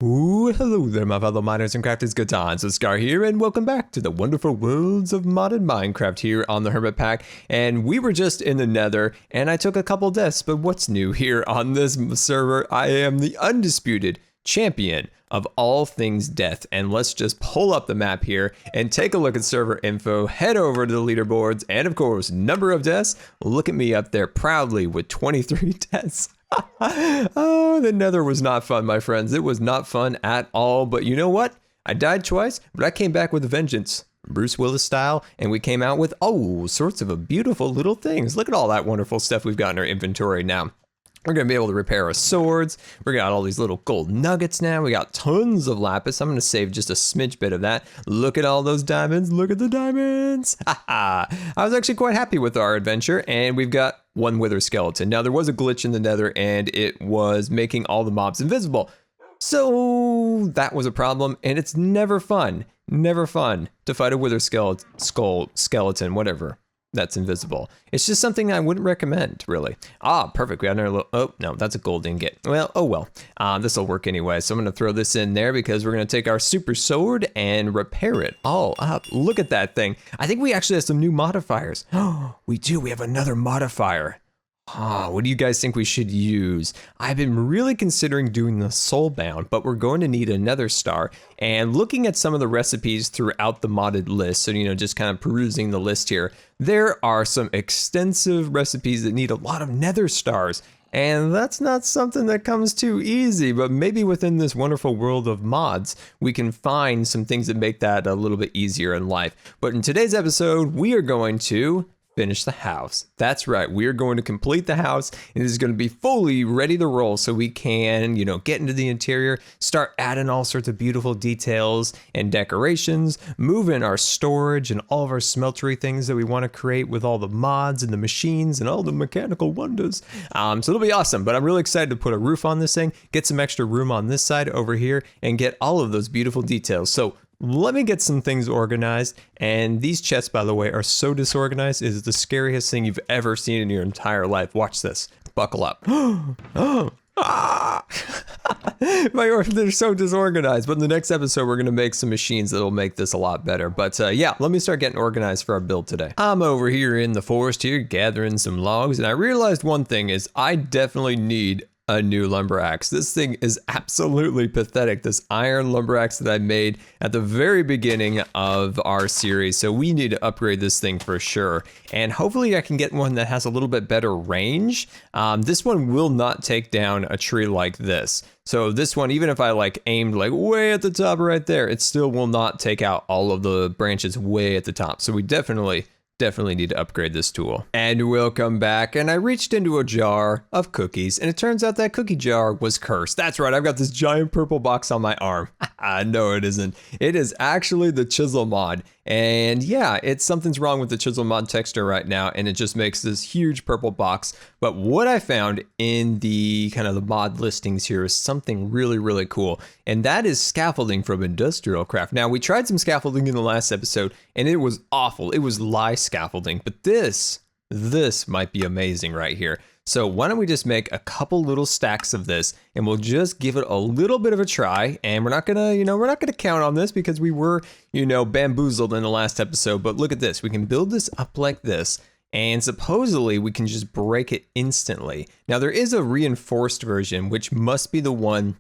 Ooh, hello there, my fellow miners and crafters. GoodTimesWithScar here, and welcome back to the wonderful worlds of modded Minecraft here on the HermitPack. And we were just in the Nether, and I took a couple deaths, but what's new here on this server? I am the undisputed champion of all things death. And let's just pull up the map here and take a look at server info, head over to the leaderboards, and of course, number of deaths. Look at me up there proudly with 23 deaths. Oh, the Nether was not fun, my friends. It was not fun at all. But you know what? I died twice, but I came back with a vengeance, Bruce Willis style, and we came out with all sorts of beautiful little things. Look at all that wonderful stuff we've got in our inventory now. We're going to be able to repair our swords. We got all these little gold nuggets now. We got tons of lapis. I'm going to save just a smidge bit of that. Look at all those diamonds. Look at the diamonds. I was actually quite happy with our adventure, and we've got one wither skeleton. Now, there was a glitch in the Nether, and it was making all the mobs invisible. So that was a problem, and it's never fun to fight a wither skeleton, whatever. That's invisible. It's just something I wouldn't recommend, really. Ah, perfect. We got another little, oh, no, that's a gold ingot. Well, oh well. This will work anyway. So I'm going to throw this in there because we're going to take our super sword and repair it all up. Look at that thing. I think we actually have some new modifiers. Oh, we do. We have another modifier. What do you guys think we should use? I've been really considering doing the soulbound, but we're going to need another star. And looking at some of the recipes throughout the modded list, so, just kind of perusing the list here, there are some extensive recipes that need a lot of nether stars. And that's not something that comes too easy, but maybe within this wonderful world of mods, we can find some things that make that a little bit easier in life. But in today's episode, we are going to finish the house. That's right. We are going to complete the house. It is going to be fully ready to roll so we can, get into the interior, start adding all sorts of beautiful details and decorations, move in our storage and all of our smeltery things that we want to create with all the mods and the machines and all the mechanical wonders. So it'll be awesome, but I'm really excited to put a roof on this thing, get some extra room on this side over here, and get all of those beautiful details. So let me get some things organized, and these chests, by the way, are so disorganized. It is the scariest thing you've ever seen in your entire life. Watch this. Buckle up. They're so disorganized, but in the next episode, we're going to make some machines that'll make this a lot better. But yeah, let me start getting organized for our build today. I'm over here in the forest here, gathering some logs, and I realized one thing is I definitely need a new lumber axe. This thing is absolutely pathetic. This iron lumber axe that I made at the very beginning of our series. So we need to upgrade this thing for sure. And hopefully I can get one that has a little bit better range. This one will not take down a tree like this. So this one, even if I aimed way at the top right there, it still will not take out all of the branches way at the top. So we definitely need to upgrade this tool. And welcome back. And I reached into a jar of cookies, and it turns out that cookie jar was cursed. That's right, I've got this giant purple box on my arm. No, it isn't. It is actually the chisel mod. And yeah, something's wrong with the chisel mod texture right now, and it just makes this huge purple box. But what I found in the kind of the mod listings here is something really, really cool. And that is scaffolding from Industrial Craft. Now, we tried some scaffolding in the last episode, and it was awful. It was lye scaffolding, but this might be amazing right here. So why don't we just make a couple little stacks of this, and we'll just give it a little bit of a try. And we're not gonna, we're not gonna count on this because we were, bamboozled in the last episode. But look at this. We can build this up like this, and supposedly we can just break it instantly. Now there is a reinforced version, which must be the one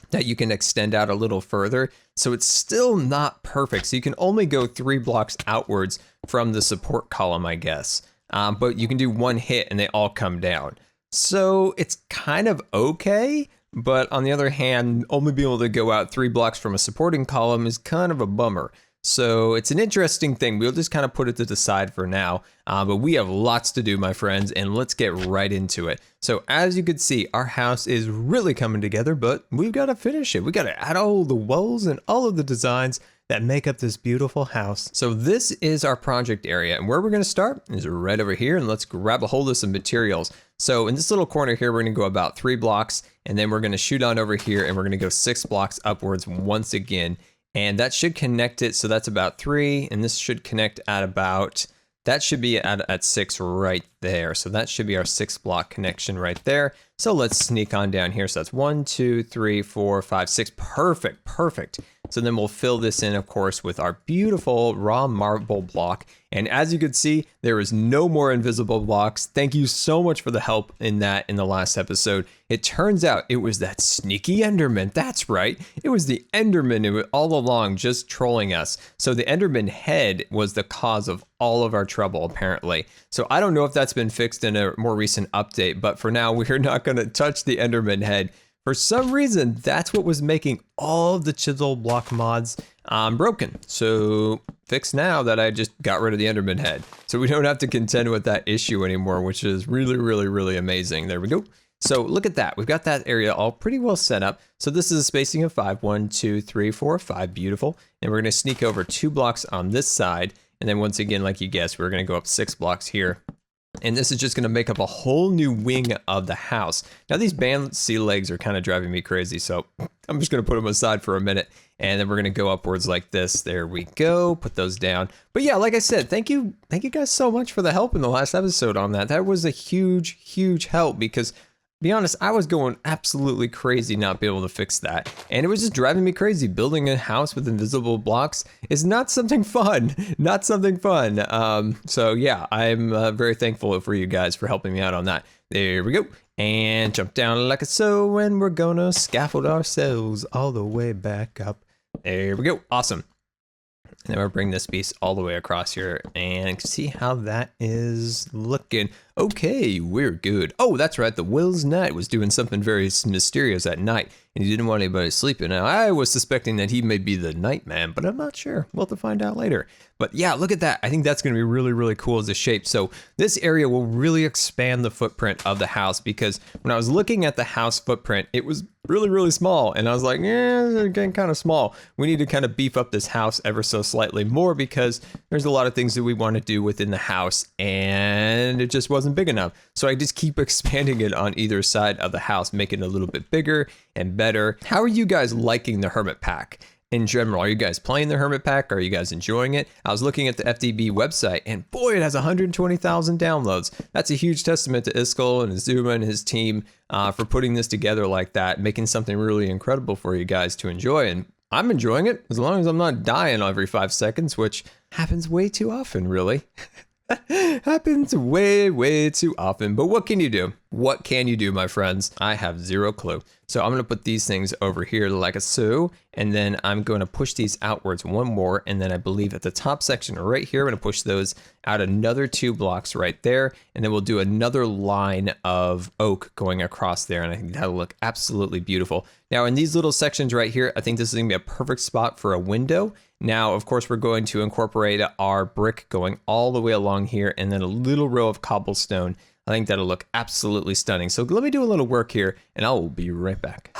that you can extend out a little further. So it's still not perfect. So you can only go 3 blocks outwards from the support column, I guess. But you can do one hit and they all come down. So it's kind of okay, but on the other hand, only being able to go out 3 blocks from a supporting column is kind of a bummer. So it's an interesting thing. We'll just kind of put it to the side for now, but we have lots to do, my friends, and let's get right into it. So as you can see, our house is really coming together, but we've got to finish it. We got to add all the walls and all of the designs that make up this beautiful house. So this is our project area, and where we're going to start is right over here, and let's grab a hold of some materials. So in this little corner here, we're going to go about 3 blocks, and then we're going to shoot on over here, and we're going to go 6 blocks upwards once again, and that should connect it. So that's about 3, and this should connect at about That should be at 6 right there. So that should be our 6 block connection right there. So let's sneak on down here. So that's 1, 2, 3, 4, 5, 6. Perfect, perfect. So then we'll fill this in, of course, with our beautiful raw marble block. And as you can see, there is no more invisible blocks. Thank you so much for the help in that in the last episode. It turns out it was that sneaky Enderman. That's right. It was the Enderman all along just trolling us. So the Enderman head was the cause of all of our trouble, apparently. So I don't know if that's been fixed in a more recent update, but for now, we're not going to touch the Enderman head. For some reason, that's what was making all of the chisel block mods broken. So fixed now that I just got rid of the Enderman head. So we don't have to contend with that issue anymore, which is really, really, really amazing. There we go. So look at that. We've got that area all pretty well set up. So this is a spacing of 5. 1, 2, 3, 4, 5. Beautiful. And we're going to sneak over 2 blocks on this side. And then once again, like you guessed, we're going to go up 6 blocks here. And this is just going to make up a whole new wing of the house. Now these band sea legs are kind of driving me crazy, so I'm just going to put them aside for a minute. And then we're going to go upwards like this. There we go. Put those down. But yeah, like I said, thank you guys so much for the help in the last episode on that. That was a huge, huge help because, to be honest, I was going absolutely crazy not being able to fix that. And it was just driving me crazy. Building a house with invisible blocks is not something fun. Not something fun. So yeah, I'm very thankful for you guys for helping me out on that. There we go. And jump down like so, and we're gonna scaffold ourselves all the way back up. There we go. Awesome. And then we'll bring this piece all the way across here and see how that is looking. Okay, we're good. Oh, that's right. The Will's Knight was doing something very mysterious at night, and he didn't want anybody sleeping. Now, I was suspecting that he may be the Night Man, but I'm not sure. We'll have to find out later. But yeah, look at that. I think that's going to be really, really cool as a shape. So this area will really expand the footprint of the house because when I was looking at the house footprint, it was really, really small. And I was like, yeah, it's getting kind of small. We need to kind of beef up this house ever so slightly more because there's a lot of things that we want to do within the house and it just wasn't big enough. So I just keep expanding it on either side of the house, making it a little bit bigger and better. How are you guys liking the Hermit Pack? In general, are you guys playing the Hermit Pack? Are you guys enjoying it? I was looking at the FTB website and boy, it has 120,000 downloads. That's a huge testament to Iskall and Azuma and his team for putting this together like that, making something really incredible for you guys to enjoy. And I'm enjoying it as long as I'm not dying every 5 seconds, which happens way too often, really. Happens way, way too often. But what can you do? What can you do, my friends? I have zero clue. So I'm going to put these things over here like so, and then I'm going to push these outwards one more, and then I believe at the top section right here, I'm going to push those out another 2 blocks right there, and then we'll do another line of oak going across there, and I think that'll look absolutely beautiful. Now in these little sections right here, I think this is going to be a perfect spot for a window. Now, of course, we're going to incorporate our brick going all the way along here, and then a little row of cobblestone. I think that'll look absolutely stunning. So let me do a little work here and I'll be right back.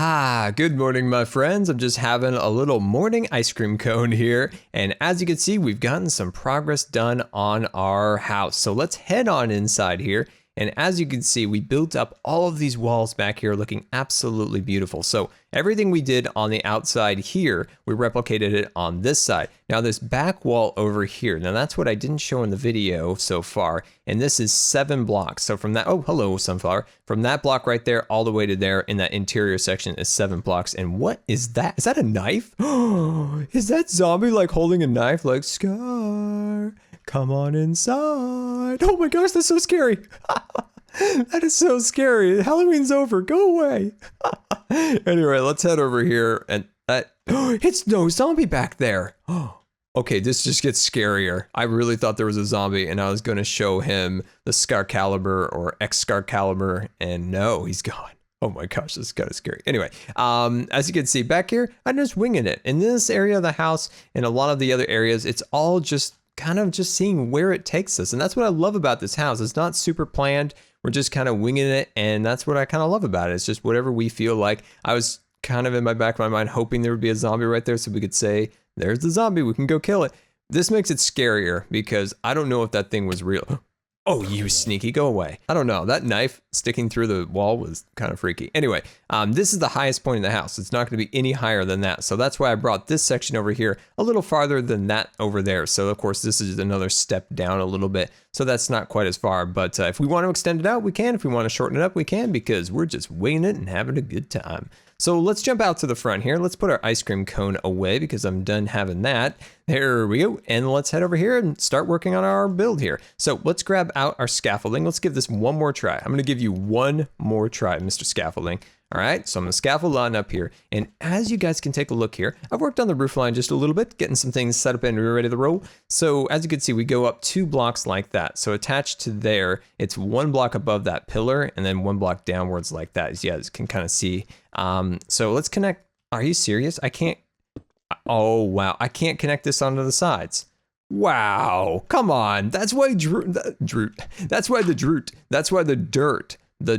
Good morning, my friends. I'm just having a little morning ice cream cone here. And as you can see, we've gotten some progress done on our house. So let's head on inside here. And as you can see, we built up all of these walls back here looking absolutely beautiful. So everything we did on the outside here, we replicated it on this side. Now this back wall over here, now that's what I didn't show in the video so far. And this is 7 blocks. So from that, oh, hello, sunflower. From that block right there all the way to there in that interior section is 7 blocks. And what is that? Is that a knife? Is that zombie like holding a knife like Scar? Come on inside. Oh my gosh, that's so scary. That is so scary. Halloween's over. Go away. Anyway, let's head over here. And it's no zombie back there. Okay, this just gets scarier. I really thought there was a zombie and I was going to show him the Scar Caliber or X-Scar Caliber. And no, he's gone. Oh my gosh, this is kind of scary. Anyway, as you can see back here, I'm just winging it. In this area of the house and a lot of the other areas, it's all just kind of just seeing where it takes us. And that's what I love about this house. It's not super planned. We're just kind of winging it. And that's what I kind of love about it. It's just whatever we feel like. I was kind of in my back of my mind hoping there would be a zombie right there so we could say, there's the zombie, we can go kill it. This makes it scarier because I don't know if that thing was real. Oh, you sneaky, go away. I don't know, that knife sticking through the wall was kind of freaky. Anyway, this is the highest point in the house. It's not gonna be any higher than that. So that's why I brought this section over here a little farther than that over there. So of course, this is another step down a little bit. So that's not quite as far, but if we want to extend it out, we can. If we want to shorten it up, we can, because we're just winging it and having a good time. So let's jump out to the front here. Let's put our ice cream cone away because I'm done having that. There we go. And let's head over here and start working on our build here. So let's grab out our scaffolding. Let's give this one more try. I'm going to give you one more try, Mr. Scaffolding. All right, so I'm gonna scaffold on up here. And as you guys can take a look here, I've worked on the roof line just a little bit, getting some things set up and ready to roll. So as you can see, we go up 2 blocks like that. So attached to there, it's 1 block above that pillar and then 1 block downwards like that, as you guys can kind of see. So let's connect. Are you serious? I can't. Oh, wow. I can't connect this onto the sides. Wow. Come on. That's why That's why the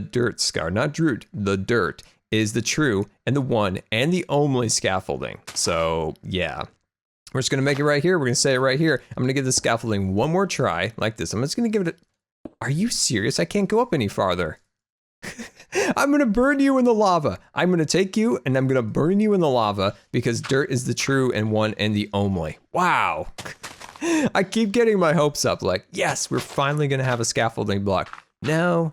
dirt, Scar, not Droot, the dirt is the true and the one and the only scaffolding. So yeah, we're just gonna make it right here. We're gonna say it right here. I'm gonna give the scaffolding one more try like this. I'm just gonna give it Are you serious? I can't go up any farther. I'm gonna burn you in the lava. I'm gonna take you and I'm gonna burn you in the lava because dirt is the true and one and the only. Wow. I keep getting my hopes up like, yes, we're finally gonna have a scaffolding block. No.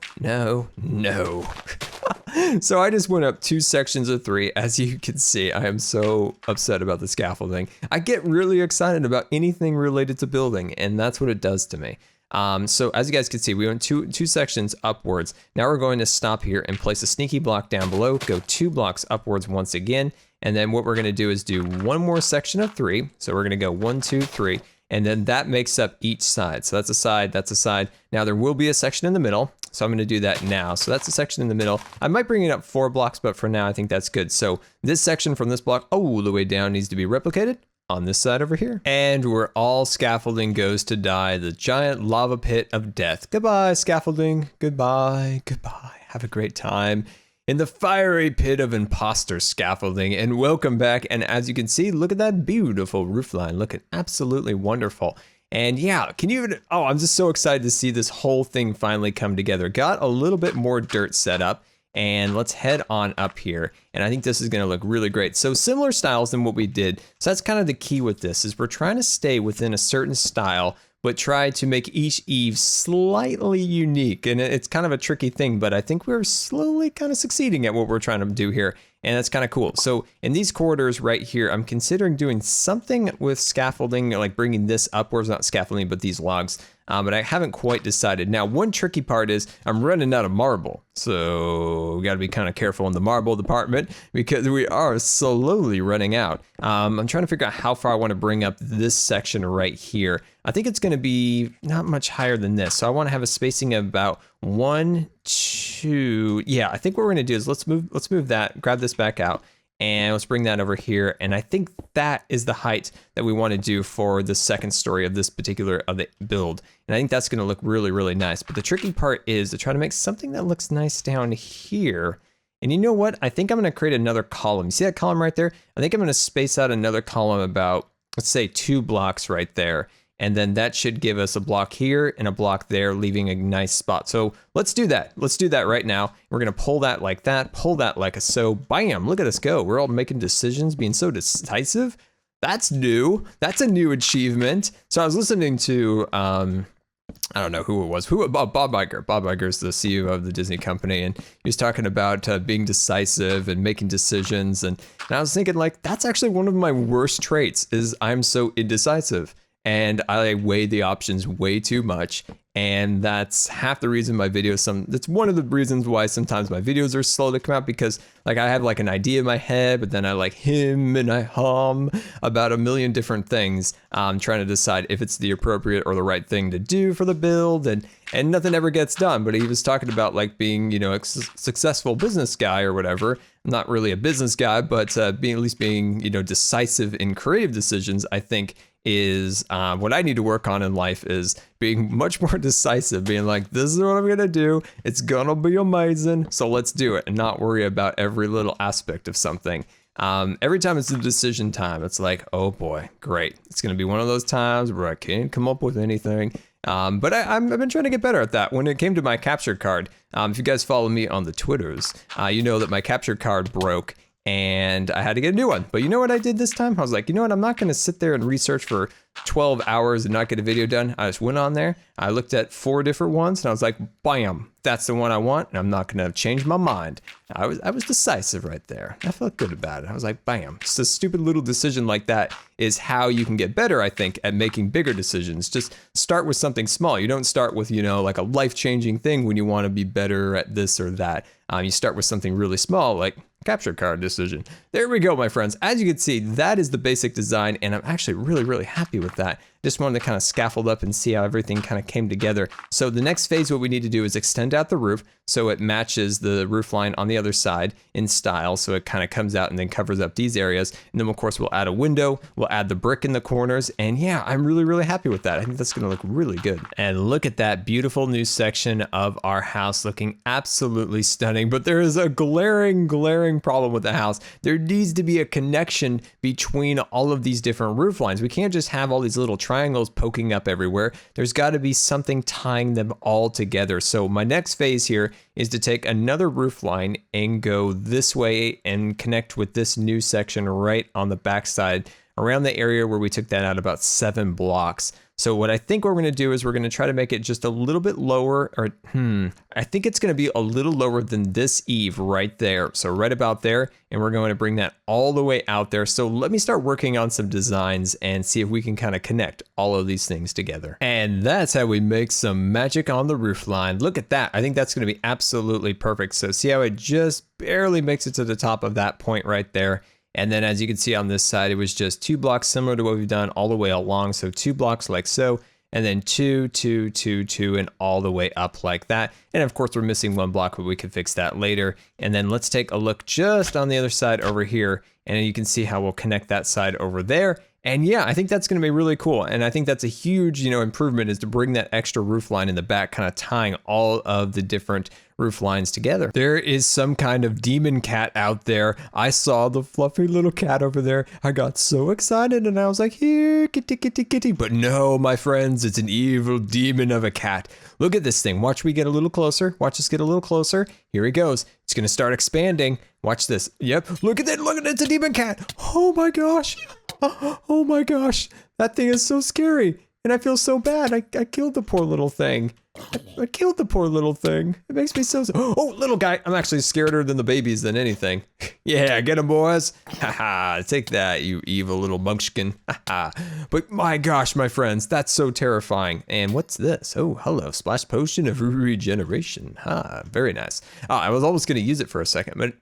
So I just went up 2 sections of 3. As you can see, I am so upset about the scaffolding. I get really excited about anything related to building, and that's what it does to me. So as you guys can see, we went two sections upwards. Now we're going to stop here and place a sneaky block down below, go 2 blocks upwards once again, and then what we're gonna do is do 1 more section of 3. So we're gonna go 1, 2, 3. And then that makes up each side. So that's a side, that's a side. Now there will be a section in the middle. So I'm gonna do that now. So that's a section in the middle. I might bring it up 4 blocks, but for now I think that's good. So this section from this block all the way down needs to be replicated on this side over here. And where all scaffolding goes to die, the giant lava pit of death. Goodbye, scaffolding. Goodbye, goodbye. Have a great time in the fiery pit of imposter scaffolding, and welcome back. And as you can see, look at that beautiful roofline, looking absolutely wonderful. And yeah, can you even, oh, I'm just so excited to see this whole thing finally come together. Got a little bit more dirt set up, and let's head on up here. And I think this is gonna look really great. So similar styles than what we did. So that's kind of the key with this, is we're trying to stay within a certain style, but try to make each eave slightly unique. And it's kind of a tricky thing, but I think we're slowly kind of succeeding at what we're trying to do here. And that's kind of cool. So in these corridors right here, I'm considering doing something with scaffolding, like bringing this upwards, not scaffolding, but these logs. But I haven't quite decided. Now, one tricky part is I'm running out of marble. So we got to be kind of careful in the marble department because we are slowly running out. I'm trying to figure out how far I want to bring up this section right here. I think it's going to be not much higher than this. So I want to have a spacing of about 1, 2. Yeah, I think what we're going to do is let's move that, grab this back out. And let's bring that over here. And I think that is the height that we want to do for the second story of this particular build. And I think that's going to look really, really nice. But the tricky part is to try to make something that looks nice down here. And you know what? I think I'm going to create another column. You see that column right there? I think I'm going to space out another column about, let's say 2 blocks right there. And then that should give us a block here and a block there, leaving a nice spot. So let's do that. Let's do that right now. We're gonna pull that like that, pull that like a so, bam, look at us go. We're all making decisions, being so decisive. That's new. That's a new achievement. So I was listening to, I don't know who it was, Bob Iger. Bob Iger is the CEO of the Disney company, and he was talking about being decisive and making decisions. And I was thinking, like, that's actually one of my worst traits, is I'm so indecisive. And I weigh the options way too much. And that's half the reason my videos, that's one of the reasons why sometimes my videos are slow to come out, because like I have like an idea in my head, but then I like hum and I hum about a million different things, trying to decide if it's the appropriate or the right thing to do for the build, and nothing ever gets done. But he was talking about like being, you know, a successful business guy or whatever. I'm not really a business guy, but being, you know, decisive in creative decisions, I think is what I need to work on in life, is being much more decisive, being like, this is what I'm gonna do, it's gonna be amazing, so let's do it, and not worry about every little aspect of something. Every time it's a decision time, it's like, oh boy, great, it's gonna be one of those times where I can't come up with anything, But I've been trying to get better at that. When it came to my capture card, if you guys follow me on the Twitters, you know that my capture card broke and I had to get a new one. But you know what I did this time? I was like, you know what? I'm not going to sit there and research for 12 hours and not get a video done. I just went on there. I looked at 4 different ones and I was like, bam, that's the one I want. And I'm not going to change my mind. I was decisive right there. I felt good about it. I was like, bam. Just a stupid little decision like that is how you can get better, I think, at making bigger decisions. Just start with something small. You don't start with, you know, like a life-changing thing when you want to be better at this or that. You start with something really small, like capture card decision. There we go, my friends. As you can see, that is the basic design, and I'm actually really happy with that. Just wanted to kind of scaffold up and see how everything kind of came together. So the next phase, what we need to do is extend out the roof so it matches the roof line on the other side in style, so it kind of comes out and then covers up these areas. And then of course we'll add a window, we'll add the brick in the corners, and yeah, I'm really happy with that. I think that's gonna look really good. And look at that beautiful new section of our house, looking absolutely stunning. But there is a glaring problem with the house. There needs to be a connection between all of these different roof lines. We can't just have all these little triangles poking up everywhere. There's got to be something tying them all together. So my next phase here is to take another roof line and go this way and connect with this new section right on the backside around the area where we took that out about 7 blocks. So what I think we're going to do is we're going to try to make it just a little bit lower, or I think it's going to be a little lower than this eave right there. So right about there, and we're going to bring that all the way out there. So let me start working on some designs and see if we can kind of connect all of these things together. And that's how we make some magic on the roof line. Look at that. I think that's going to be absolutely perfect. So see how it just barely makes it to the top of that point right there. And then as you can see on this side, it was just 2 blocks similar to what we've done all the way along. So 2 blocks like so, and then 2, 2, 2, 2, and all the way up like that. And of course, we're missing 1 block, but we can fix that later. And then let's take a look just on the other side over here. And you can see how we'll connect that side over there. And yeah, I think that's going to be really cool. And I think that's a huge, improvement, is to bring that extra roof line in the back, kind of tying all of the different roof lines together. There is some kind of demon cat out there. I saw the fluffy little cat over there. I got so excited and I was like, here, kitty, kitty, kitty. But no, my friends, it's an evil demon of a cat. Look at this thing. Watch me get a little closer. Watch us get a little closer. Here he goes. It's going to start expanding. Watch this. Yep. Look at it. Look at it. It's a demon cat. Oh my gosh. Oh my gosh. That thing is so scary. And I feel so bad. I killed the poor little thing. I killed the poor little thing. It makes me so... Oh, little guy. I'm actually scarier than the babies than anything. Yeah, get him, boys. Haha, take that, you evil little munchkin. Haha. But my gosh, my friends, that's so terrifying. And what's this? Oh, hello. Splash potion of regeneration. Very nice. I was almost going to use it for a second, but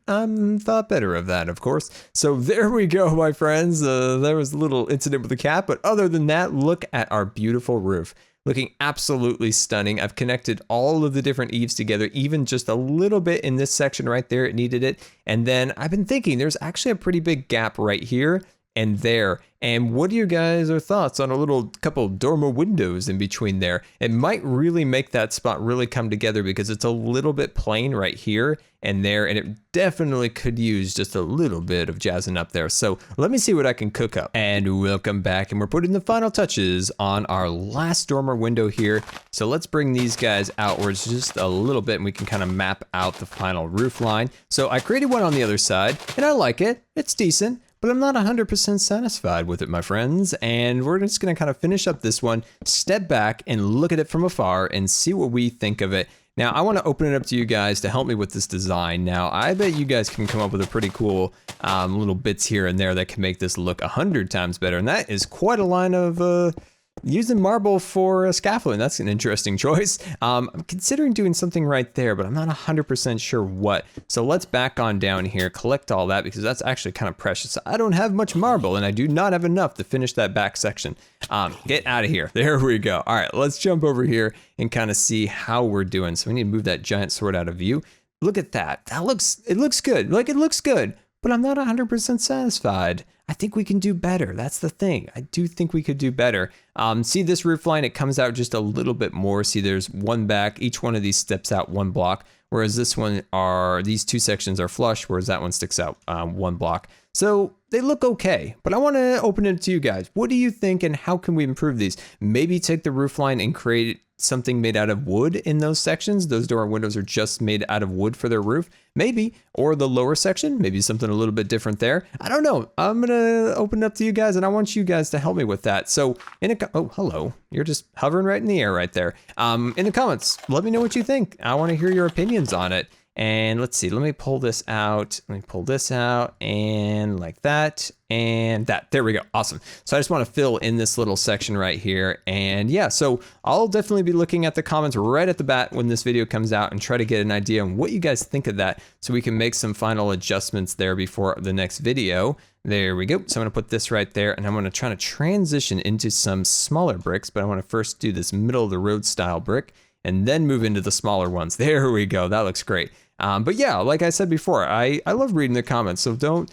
thought better of that, of course. So there we go, my friends. There was a little incident with the cat, but other than that, look at our beautiful roof. Looking absolutely stunning. I've connected all of the different eaves together, even just a little bit in this section right there. It needed it. And then I've been thinking there's actually a pretty big gap right here and there. And what are you guys' thoughts on a little couple dormer windows in between there? It might really make that spot really come together because it's a little bit plain right here and there, and it definitely could use just a little bit of jazzing up there. So let me see what I can cook up. And welcome back, and we're putting the final touches on our last dormer window here. So let's bring these guys outwards just a little bit, and we can kind of map out the final roof line. So I created one on the other side, and I like it. It's decent. But I'm not 100% satisfied with it, my friends, and we're just going to kind of finish up this one, step back and look at it from afar and see what we think of it. Now, I want to open it up to you guys to help me with this design. Now, I bet you guys can come up with a pretty cool little bits here and there that can make this look 100 times better, and that is quite a line of... using marble for scaffolding. That's an interesting choice. I'm considering doing something right there, but I'm not 100% sure what. So let's back on down here, collect all that, because that's actually kind of precious. I don't have much marble, and I do not have enough to finish that back section. Get out of here. There we go. All right, let's jump over here and kind of see how we're doing. So we need to move that giant sword out of view. Look at that. It looks good. Like, it looks good, but I'm not 100% satisfied. I think we can do better. That's the thing. I do think we could do better. See this roof line? It comes out just a little bit more. See, there's one back. Each one of these steps out 1 block, whereas this one these 2 sections are flush, whereas that one sticks out 1 block. So they look okay, but I want to open it to you guys. What do you think, and how can we improve these? Maybe take the roofline and create something made out of wood in those sections. Those door windows are just made out of wood for their roof, maybe. Or the lower section, maybe something a little bit different there. I don't know. I'm gonna open it up to you guys, and I want you guys to help me with that. So oh, hello, you're just hovering right in the air right there. In the comments, let me know what you think. I want to hear your opinions on it. And let's see, let me pull this out. Let me pull this out, and like that and that. There we go. Awesome. So I just want to fill in this little section right here. And yeah, so I'll definitely be looking at the comments right at the bat when this video comes out and try to get an idea on what you guys think of that, so we can make some final adjustments there before the next video. There we go. So I'm going to put this right there, and I'm going to try to transition into some smaller bricks, but I want to first do this middle of the road style brick and then move into the smaller ones. There we go. That looks great. But yeah, like I said before, I love reading the comments, so don't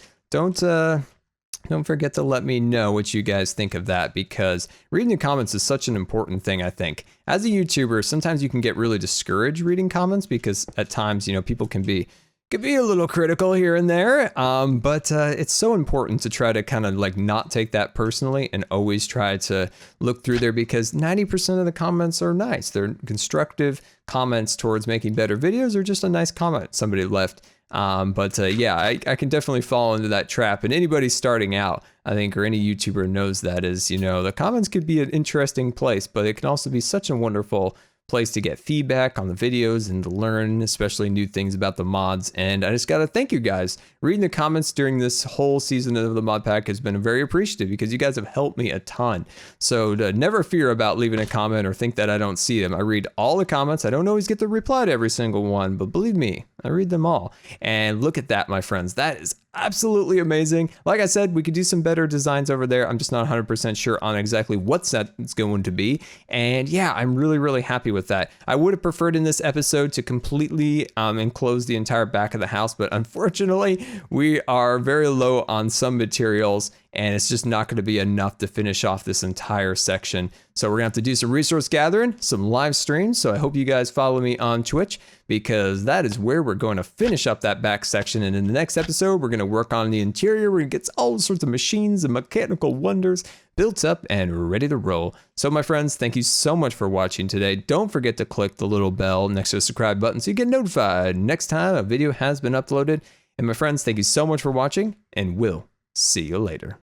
forget to let me know what you guys think of that, because reading the comments is such an important thing, I think. As a YouTuber, sometimes you can get really discouraged reading comments, because at times, you know, people can be a little critical here and there, but it's so important to try to kind of like not take that personally and always try to look through there, because 90% of the comments are nice. They're constructive comments towards making better videos, or just a nice comment somebody left. Yeah, I can definitely fall into that trap, and anybody starting out, I think, or any YouTuber knows that, is, you know, the comments could be an interesting place, but it can also be such a wonderful place to get feedback on the videos and to learn, especially new things about the mods. And I just gotta thank you guys. Reading the comments during this whole season of the mod pack has been very appreciative, because you guys have helped me a ton. So never fear about leaving a comment or think that I don't see them. I read all the comments. I don't always get the reply to every single one, but believe me, I read them all. And look at that, my friends. That is absolutely amazing. Like I said, we could do some better designs over there. I'm just not 100% sure on exactly what set it's going to be. And yeah, I'm really, really happy with that. I would have preferred in this episode to completely enclose the entire back of the house, but unfortunately, we are very low on some materials, and it's just not going to be enough to finish off this entire section. So we're gonna have to do some resource gathering, some live streams. So I hope you guys follow me on Twitch, because that is where we're going to finish up that back section. And in the next episode, we're gonna work on the interior. We're gonna get all sorts of machines and mechanical wonders built up and ready to roll. So my friends, thank you so much for watching today. Don't forget to click the little bell next to the subscribe button so you get notified next time a video has been uploaded. And my friends, thank you so much for watching, and we'll see you later.